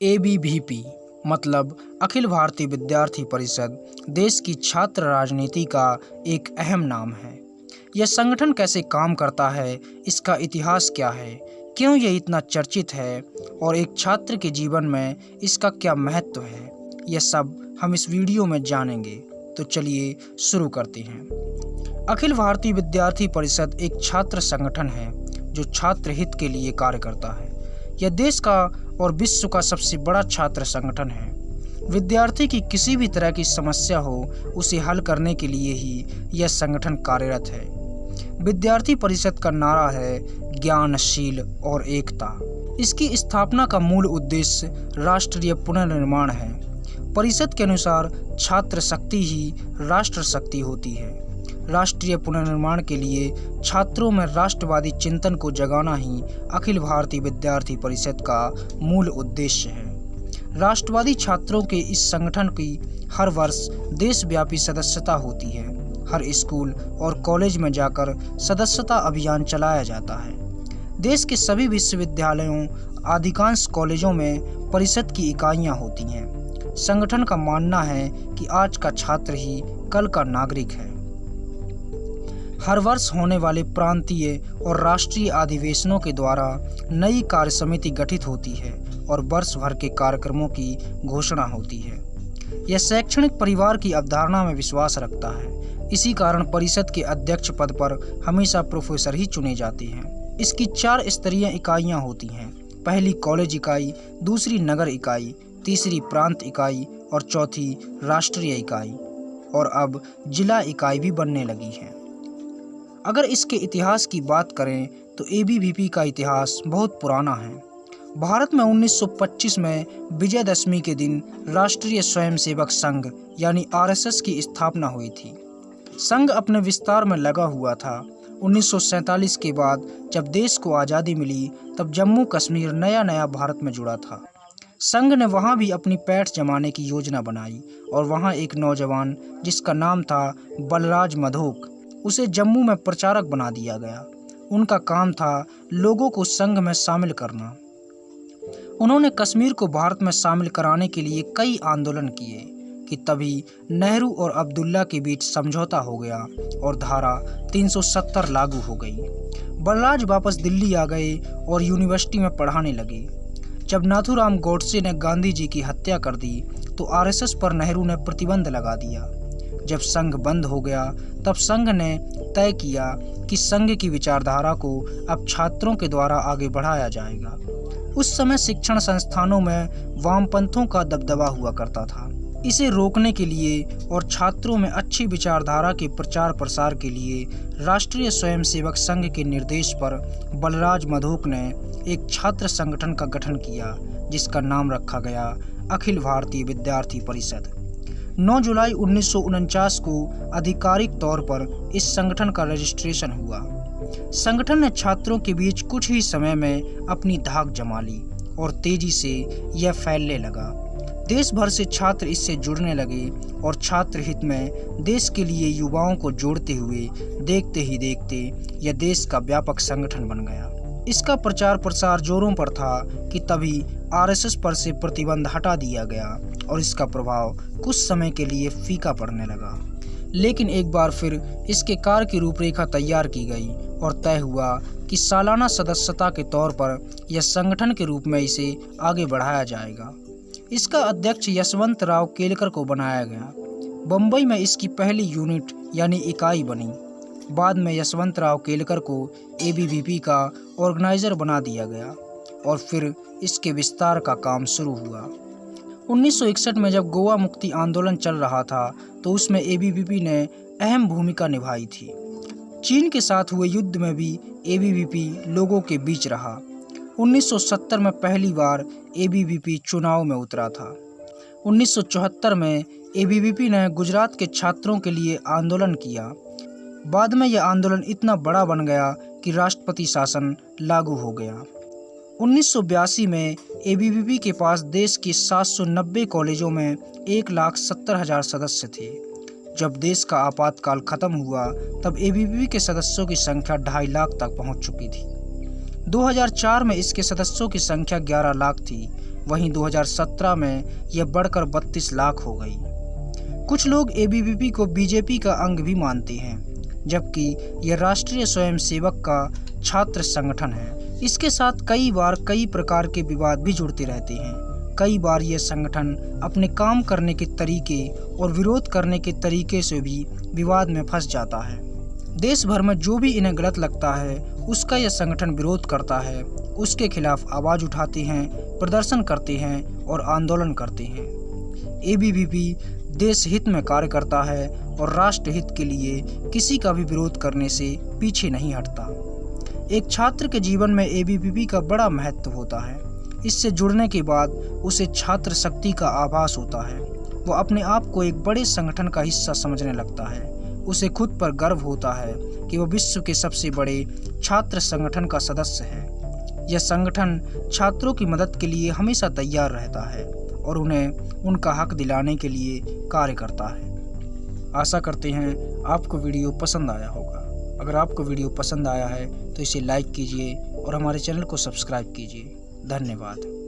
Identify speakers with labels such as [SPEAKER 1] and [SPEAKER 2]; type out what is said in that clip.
[SPEAKER 1] ABVP मतलब अखिल भारतीय विद्यार्थी परिषद देश की छात्र राजनीति का एक अहम नाम है। यह संगठन कैसे काम करता है, इसका इतिहास क्या है, क्यों यह इतना चर्चित है और एक छात्र के जीवन में इसका क्या महत्व है, यह सब हम इस वीडियो में जानेंगे। तो चलिए शुरू करते हैं। अखिल भारतीय विद्यार्थी परिषद एक छात्र संगठन है जो छात्र हित के लिए कार्य करता है। यह देश का और विश्व का सबसे बड़ा छात्र संगठन है। विद्यार्थी की किसी भी तरह की समस्या हो, उसे हल करने के लिए ही यह संगठन कार्यरत है। विद्यार्थी परिषद का नारा है ज्ञानशील और एकता। इसकी स्थापना का मूल उद्देश्य राष्ट्रीय पुनर्निर्माण है। परिषद के अनुसार छात्र शक्ति ही राष्ट्र शक्ति होती है। राष्ट्रीय पुनर्निर्माण के लिए छात्रों में राष्ट्रवादी चिंतन को जगाना ही अखिल भारतीय विद्यार्थी परिषद का मूल उद्देश्य है। राष्ट्रवादी छात्रों के इस संगठन की हर वर्ष देशव्यापी सदस्यता होती है। हर स्कूल और कॉलेज में जाकर सदस्यता अभियान चलाया जाता है। देश के सभी विश्वविद्यालयों, अधिकांश कॉलेजों में परिषद की इकाइयां होती हैं। संगठन का मानना है कि आज का छात्र ही कल का नागरिक है। हर वर्ष होने वाले प्रांतीय और राष्ट्रीय अधिवेशनों के द्वारा नई कार्य समिति गठित होती है और वर्ष भर के कार्यक्रमों की घोषणा होती है। यह शैक्षणिक परिवार की अवधारणा में विश्वास रखता है। इसी कारण परिषद के अध्यक्ष पद पर हमेशा प्रोफेसर ही चुने जाते हैं। इसकी 4 स्तरीय इकाइयां होती हैं। पहली कॉलेज इकाई, दूसरी नगर इकाई, तीसरी प्रांत इकाई और चौथी राष्ट्रीय इकाई, और अब जिला इकाई भी बनने लगी है। अगर इसके इतिहास की बात करें तो ABVP का इतिहास बहुत पुराना है। भारत में 1925 में विजयदशमी के दिन राष्ट्रीय स्वयंसेवक संघ यानी RSS की स्थापना हुई थी। संघ अपने विस्तार में लगा हुआ था। 1947 के बाद जब देश को आज़ादी मिली तब जम्मू कश्मीर नया भारत में जुड़ा था। संघ ने वहां भी अपनी पैठ जमाने की योजना बनाई और वहां एक नौजवान जिसका नाम था बलराज मधोक, उसे जम्मू में प्रचारक बना दिया गया। उनका काम था लोगों को संघ में शामिल करना। उन्होंने कश्मीर को भारत में शामिल कराने के लिए कई आंदोलन किए कि तभी नेहरू और अब्दुल्ला के बीच समझौता हो गया और धारा 370 लागू हो गई। बलराज वापस दिल्ली आ गए और यूनिवर्सिटी में पढ़ाने लगे। जब नाथूराम गोडसे ने गांधी जी की हत्या कर दी तो RSS पर नेहरू ने प्रतिबंध लगा दिया। जब संघ बंद हो गया तब संघ ने तय किया कि संघ की विचारधारा को अब छात्रों के द्वारा आगे बढ़ाया जाएगा। उस समय शिक्षण संस्थानों में वामपंथों का दबदबा हुआ करता था। इसे रोकने के लिए और छात्रों में अच्छी विचारधारा के प्रचार प्रसार के लिए राष्ट्रीय स्वयंसेवक संघ के निर्देश पर बलराज मधोक ने एक छात्र संगठन का गठन किया जिसका नाम रखा गया अखिल भारतीय विद्यार्थी परिषद। 9 जुलाई 1949 को आधिकारिक तौर पर इस संगठन का रजिस्ट्रेशन हुआ। संगठन ने छात्रों के बीच कुछ ही समय में अपनी धाक जमा ली और तेजी से यह फैलने लगा। देश भर से छात्र इससे जुड़ने लगे और छात्र हित में देश के लिए युवाओं को जोड़ते हुए देखते ही देखते यह देश का व्यापक संगठन बन गया। इसका प्रचार प्रसार जोरों पर था कि तभी RSS पर से प्रतिबंध हटा दिया गया और इसका प्रभाव कुछ समय के लिए फीका पड़ने लगा। लेकिन एक बार फिर इसके कार्य की रूपरेखा तैयार की गई और तय हुआ कि सालाना सदस्यता के तौर पर यह संगठन के रूप में इसे आगे बढ़ाया जाएगा। इसका अध्यक्ष यशवंत राव केलकर को बनाया गया। बम्बई में इसकी पहली यूनिट यानी इकाई बनी। बाद में यशवंत राव केलकर को ABVP का ऑर्गेनाइजर बना दिया गया और फिर इसके विस्तार का काम शुरू हुआ। 1961 में जब गोवा मुक्ति आंदोलन चल रहा था तो उसमें ABVP ने अहम भूमिका निभाई थी। चीन के साथ हुए युद्ध में भी ABVP लोगों के बीच रहा। 1970 में पहली बार ABVP चुनाव में उतरा था। 1974 में ABVP ने गुजरात के छात्रों के लिए आंदोलन किया। बाद में यह आंदोलन इतना बड़ा बन गया कि राष्ट्रपति शासन लागू हो गया। 1982 में ABVP के पास देश के 790 कॉलेजों में 1,70,000 सदस्य थे। जब देश का आपातकाल खत्म हुआ तब ABVP के सदस्यों की संख्या 2.5 लाख तक पहुंच चुकी थी। 2004 में इसके सदस्यों की संख्या 11 लाख थी। वहीं 2017 में यह बढ़कर 32 लाख हो गई। कुछ लोग एबीवीपी को बीजेपी का अंग भी मानते हैं, जबकि यह राष्ट्रीय स्वयंसेवक का छात्र संगठन है। इसके साथ कई बार कई प्रकार के विवाद भी जुड़ते रहते हैं। कई बार यह संगठन अपने काम करने के तरीके और विरोध करने के तरीके से भी विवाद में फंस जाता है। देश भर में जो भी इन्हें गलत लगता है उसका यह संगठन विरोध करता है, उसके खिलाफ आवाज़ उठाते हैं, प्रदर्शन करते हैं और आंदोलन करते हैं। एबीवीपी देश हित में कार्य करता है और राष्ट्र हित के लिए किसी का भी विरोध करने से पीछे नहीं हटता। एक छात्र के जीवन में एबीवीपी का बड़ा महत्व होता है। इससे जुड़ने के बाद उसे छात्र शक्ति का आभास होता है। वो अपने आप को एक बड़े संगठन का हिस्सा समझने लगता है। उसे खुद पर गर्व होता है कि वो विश्व के सबसे बड़े छात्र संगठन का सदस्य है। यह संगठन छात्रों की मदद के लिए हमेशा तैयार रहता है और उन्हें उनका हक दिलाने के लिए कार्य करता है। आशा करते हैं आपको वीडियो पसंद आया होगा। अगर आपको वीडियो पसंद आया है तो इसे लाइक कीजिए और हमारे चैनल को सब्सक्राइब कीजिए। धन्यवाद।